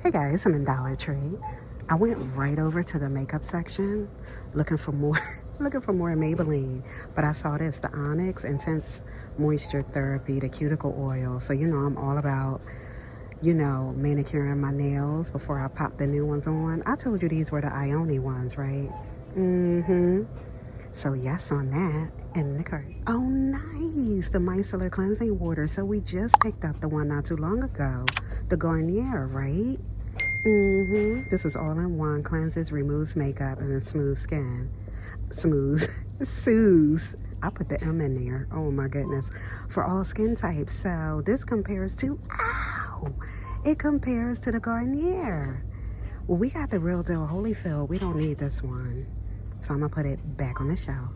Hey guys, I'm in Dollar Tree. I went right over to the makeup section looking for more looking for more Maybelline, but I saw this, the Onyx Intense Moisture Therapy, the cuticle oil. So I'm all about, manicuring my nails before I pop the new ones on. I told you these were the Ione ones, right? So yes on that. In the cart. Oh nice, the micellar cleansing water. So we just picked up the one not too long ago, the Garnier, right? This is all in one, cleanses, removes makeup, and then smooth skin. Smooth. Soothes. I put the M in there. Oh my goodness. For all skin types. So this compares to, it compares to the Garnier. Well, we got the real deal Holyfield. We don't need this one. So I'm going to put it back on the shelf.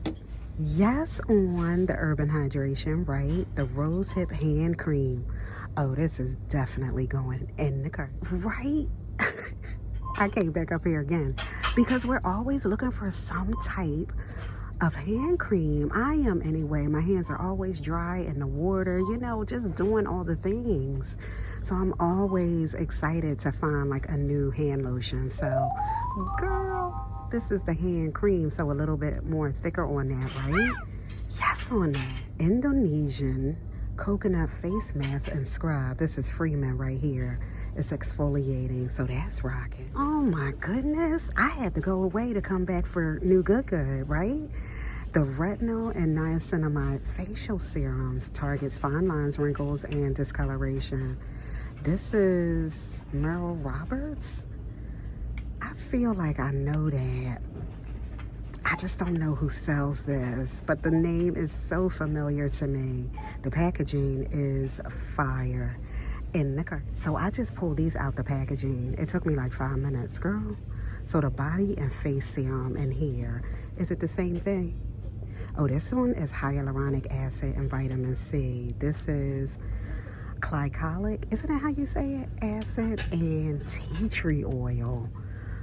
Yes on the Urban Hydration, right? The Rose Hip Hand Cream. Oh, this is definitely going in the cart, right? I came back up here again because we're always looking for some type of hand cream. I am anyway. My hands are always dry in the water, just doing all the things. So I'm always excited to find like a new hand lotion. So, girl, this is the hand cream, so a little bit more thicker on that, right? Yes on that. Indonesian coconut face mask and scrub. This is Freeman right here. It's exfoliating, so that's rocking. Oh my goodness. I had to go away to come back for new good, right? The retinol and niacinamide facial serums targets fine lines, wrinkles, and discoloration. This is Merle Roberts. I feel like I know that. I just don't know who sells this, but the name is so familiar to me. The packaging is fire in the cart. So I just pulled these out the packaging. It took me like 5 minutes, girl. So the body and face serum in here, is it the same thing? Oh, this one is hyaluronic acid and vitamin C. This is glycolic, isn't that how you say it? Acid and tea tree oil.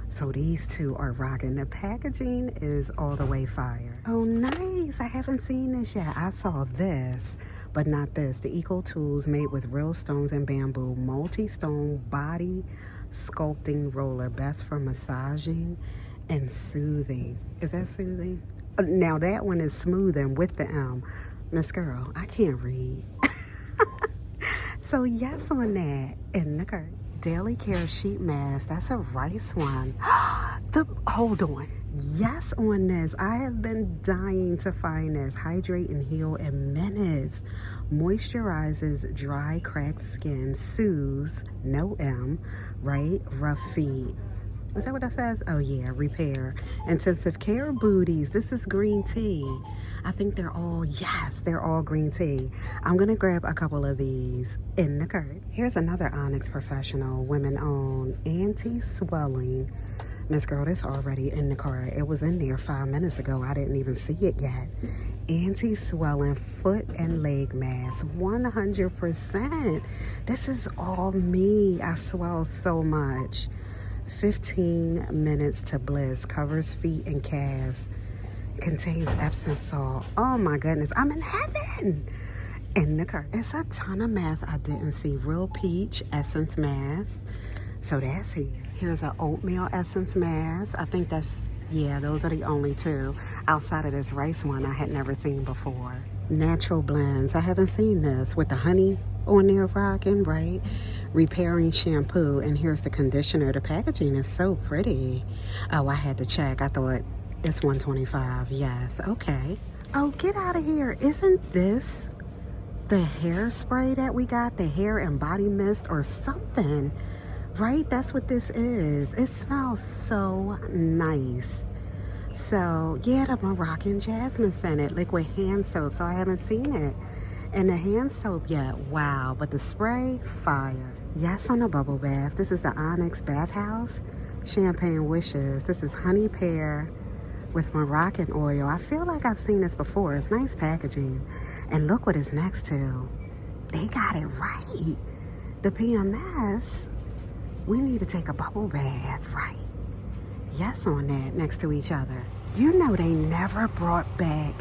So these two are rocking. The packaging is all the way fire. Oh, nice. I haven't seen this yet. I saw this, but not this. The Eco Tools made with real stones and bamboo. Multi-stone body sculpting roller. Best for massaging and soothing. Is that soothing? Now that one is smoothing with the M. Miss Girl, I can't read. So yes on that. In the cart. Daily Care Sheet Mask. That's a rice one. Hold on. Yes on this. I have been dying to find this. Hydrate and heal in minutes. Moisturizes dry, cracked skin. Soothes, no M, right? Rough feet. Is that what that says? Oh yeah, repair. Intensive care booties. This is green tea. I think they're all green tea. I'm gonna grab a couple of these in the cart. Here's another Onyx Professional, women-owned, anti-swelling. Miss Girl, this already in the cart. It was in there 5 minutes ago. I didn't even see it yet. Anti-swelling foot and leg mask, 100%. This is all me. I swell so much. 15 minutes to bliss, covers feet and calves, contains Epsom salt. Oh my goodness, I'm in heaven. In the cart. It's a ton of masks I didn't see. Real Peach Essence Mask. So that's here. Here's an oatmeal essence mask. I think those are the only two outside of this rice one I had never seen before. Natural blends. I haven't seen this with the honey on there rocking, right? Repairing shampoo. And here's the conditioner. The packaging is so pretty. Oh, I had to check. I thought it's $125. Yes. Okay. Oh, get out of here. Isn't this the hairspray that we got? The hair and body mist or something, right? That's what this is. It smells so nice. So yeah, the Moroccan jasmine scented liquid hand soap. So I haven't seen it in the hand soap yet. Wow. But the spray, fire. Yes on the bubble bath. This is the Onyx Bathhouse Champagne Wishes. This is honey pear with Moroccan oil. I feel like I've seen this before. It's nice packaging. And look what it's next to. They got it right. The PMS. We need to take a bubble bath, right? Yes on that, next to each other. You know they never brought back.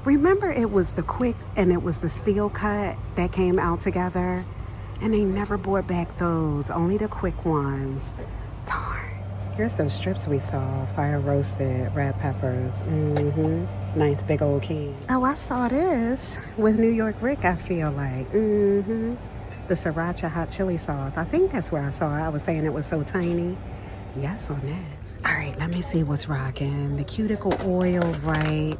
Remember it was the quick and it was the steel cut that came out together? And they never brought back those, only the quick ones. Darn. Here's those strips we saw. Fire roasted, red peppers. Nice big old can. Oh, I saw this with New York Rick, I feel like. The sriracha hot chili sauce. I think that's where I saw it. I was saying it was so tiny. Yes on that. All right, let me see what's rocking. The cuticle oil, right?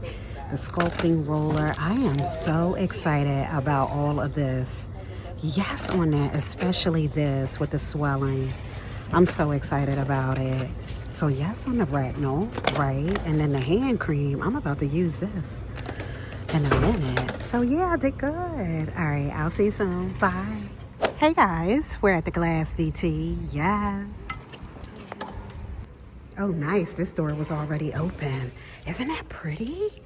The sculpting roller. I am so excited about all of this. Yes on that, especially this with the swelling. I'm so excited about it. So yes on the retinol, right? And then the hand cream. I'm about to use this in a minute. So yeah, I did good. All right, I'll see you soon. Bye. Hey guys, we're at the Glass DT. Yes. Oh nice, this door was already open. Isn't that pretty?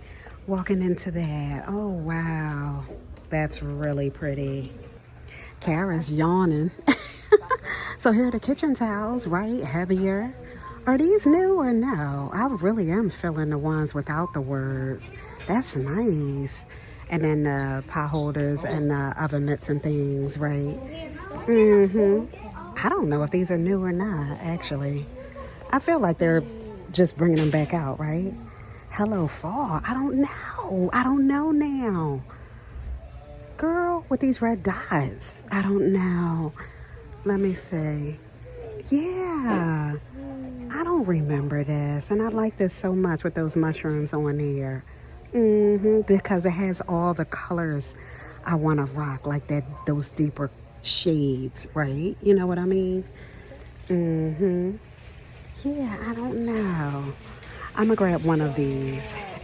Walking into that. Oh wow, that's really pretty. Kara's yawning. So here are the kitchen towels, right? Heavier. Are these new or no? I really am feeling the ones without the words. That's nice. And then the pot holders and the oven mitts and things, right? I don't know if these are new or not, actually. I feel like they're just bringing them back out, right? Hello, fall. I don't know. I don't know now. Girl, with these red dots. I don't know. Let me see. Yeah. I don't remember this. And I like this so much with those mushrooms on here. Because it has all the colors I want to rock. Like that, those deeper shades, right? You know what I mean? Yeah, I don't know. I'm gonna grab one of these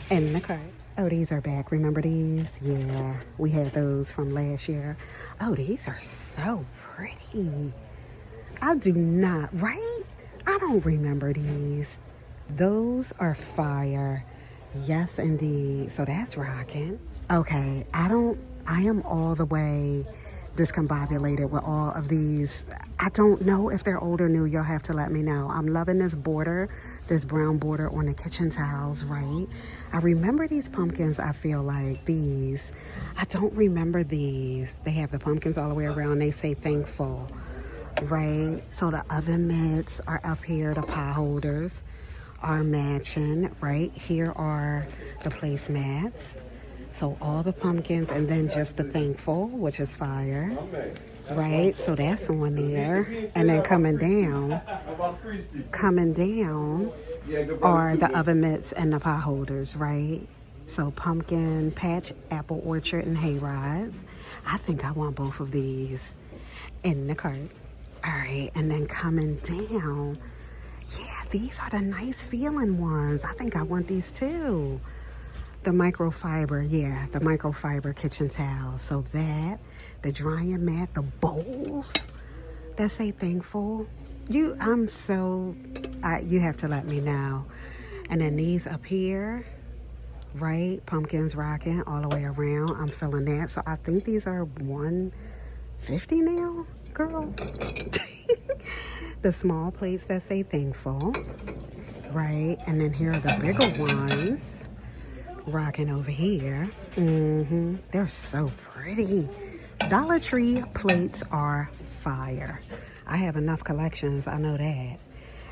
in the cart. Oh, these are back. Remember these? Yeah, we had those from last year. Oh, these are so pretty. I do not, right? I don't remember these. Those are fire. Yes, indeed. So that's rocking. Okay, I am all the way discombobulated with all of these. I don't know if they're old or new. You'll have to let me know. I'm loving this border, this brown border on the kitchen towels, right? I remember these pumpkins, I feel like. These. I don't remember these. They have the pumpkins all the way around. They say thankful, right? So the oven mitts are up here. The pot holders are matching, right? Here are the placemats. So all the pumpkins and then just the thankful, which is fire, right? So that's on there. And then coming down are the oven mitts and the pot holders, right? So pumpkin patch, apple orchard, and hay rides. I think I want both of these in the cart. All right, and then coming down, yeah, these are the nice feeling ones. I think I want these too. The microfiber, yeah, the microfiber kitchen towels. So that, the drying mat, the bowls that say thankful. You have to let me know. And then these up here, right? Pumpkins rocking all the way around. I'm feeling that. So I think these are $150 now, girl. The small plates that say thankful, right? And then here are the bigger ones. Rocking over here. They're so pretty. Dollar Tree plates are fire. I have enough collections, I know that.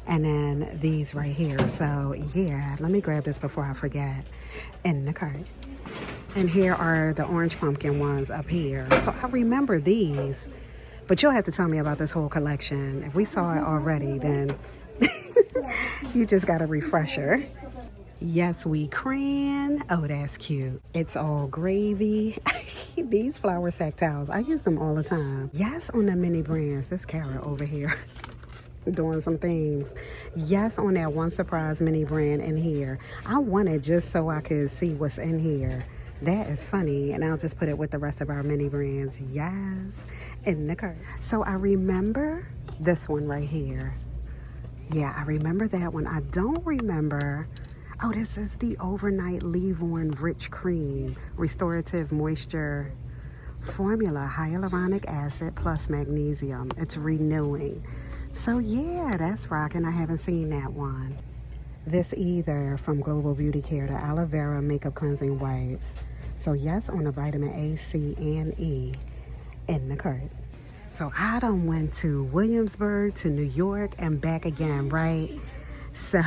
And then these right here. So yeah, let me grab this before I forget. In the cart. And here are the orange pumpkin ones up here. So I remember these, but you'll have to tell me about this whole collection. If we saw it already, then you just got a refresher. Yes, we can. Oh, that's cute. It's all gravy. These flour sack towels, I use them all the time. Yes, on the mini brands. This carrot over here doing some things. Yes, on that one surprise mini brand in here. I want it just so I could see what's in here. That is funny. And I'll just put it with the rest of our mini brands. Yes, in the cart. So I remember this one right here. Yeah, I remember that one. I don't remember. Oh, this is the overnight leave-on rich cream, restorative moisture formula, hyaluronic acid plus magnesium. It's renewing. So yeah, that's rocking. I haven't seen that one. This either from Global Beauty Care, the aloe vera makeup cleansing wipes. So yes, on the vitamin A, C, and E in the cart. So I done went to Williamsburg, to New York, and back again, right? So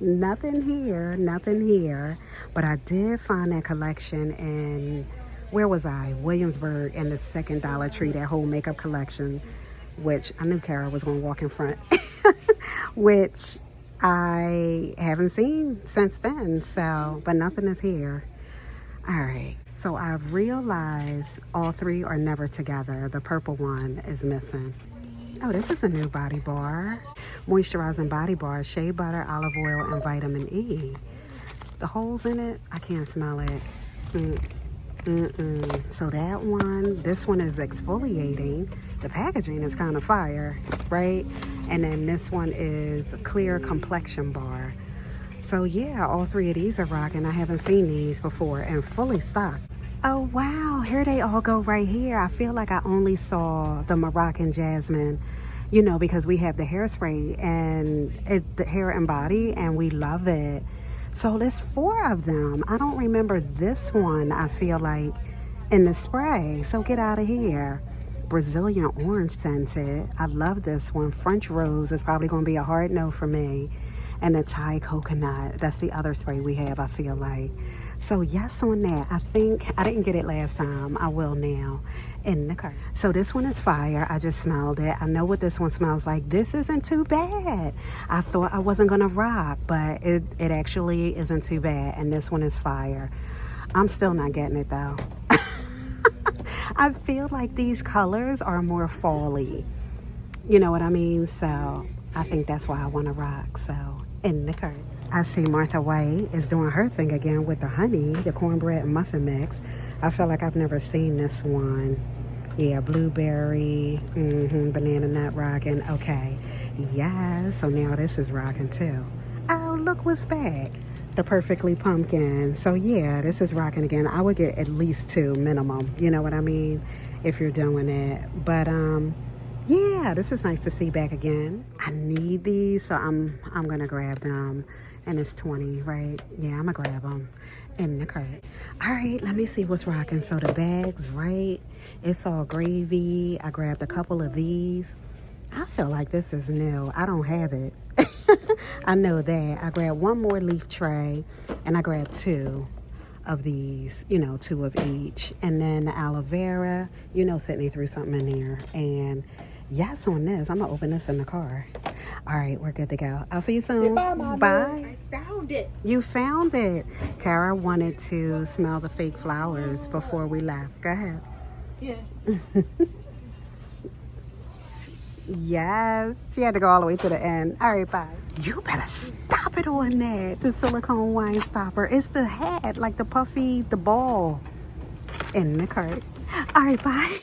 nothing here, nothing here. But I did find that collection in, where was I? Williamsburg, in the second Dollar Tree, that whole makeup collection, which I knew Kara was going to walk in front, which I haven't seen since then. So, but nothing is here. All right. So I've realized all three are never together. The purple one is missing. Oh, this is a new body bar. Moisturizing body bar, shea butter, olive oil, and vitamin E. The holes in it, I can't smell it. So that one, this one is exfoliating. The packaging is kind of fire, right? And then this one is a clear complexion bar. So yeah, all three of these are rocking. I haven't seen these before and fully stocked. Oh wow, here they all go right here. I feel like I only saw the Moroccan Jasmine, you know, because we have the hairspray and the hair and body, and we love it. So there's 4 of them. I don't remember this one, I feel like, in the spray. So get out of here. Brazilian orange scented. I love this one. French rose is probably going to be a hard no for me. And the Thai coconut, that's the other spray we have, I feel like. So yes on that. I think I didn't get it last time. I will now in the cart. So this one is fire. I just smelled it. I know what this one smells like. This isn't too bad. I thought I wasn't gonna rock, but it actually isn't too bad. And this one is fire. I'm still not getting it though. I feel like these colors are more fall-y. You know what I mean? So I think that's why I want to rock. So in the cart. I see Martha White is doing her thing again with the honey, the cornbread and muffin mix. I feel like I've never seen this one. Yeah, blueberry, banana nut rocking. Okay, yes. So now this is rocking too. Oh, look what's back. The perfectly pumpkin. So yeah, this is rocking again. I would get at least 2 minimum. You know what I mean? If you're doing it. But yeah, this is nice to see back again. I need these, so I'm gonna grab them. And it's 20, right? Yeah, I'm gonna grab them in the cart. All right, let me see what's rocking. So the bags, right? It's all gravy. I grabbed a couple of these. I feel like this is new. I don't have it. I know that. I grabbed 1 more leaf tray, and I grabbed 2 of these, you know, 2 of each. And then the aloe vera, you know, Sydney threw something in there. And yes on this. I'm gonna open this in the car. All right, we're good to go. I'll see you soon. Bye, Mama. Bye. I found it. You found it. Kara wanted to smell the fake flowers before we left. Go ahead. Yeah. Yes. She had to go all the way to the end. All right, bye. You better stop it on that. The silicone wine stopper. It's the hat, like the puffy, the ball in the cart. All right, bye.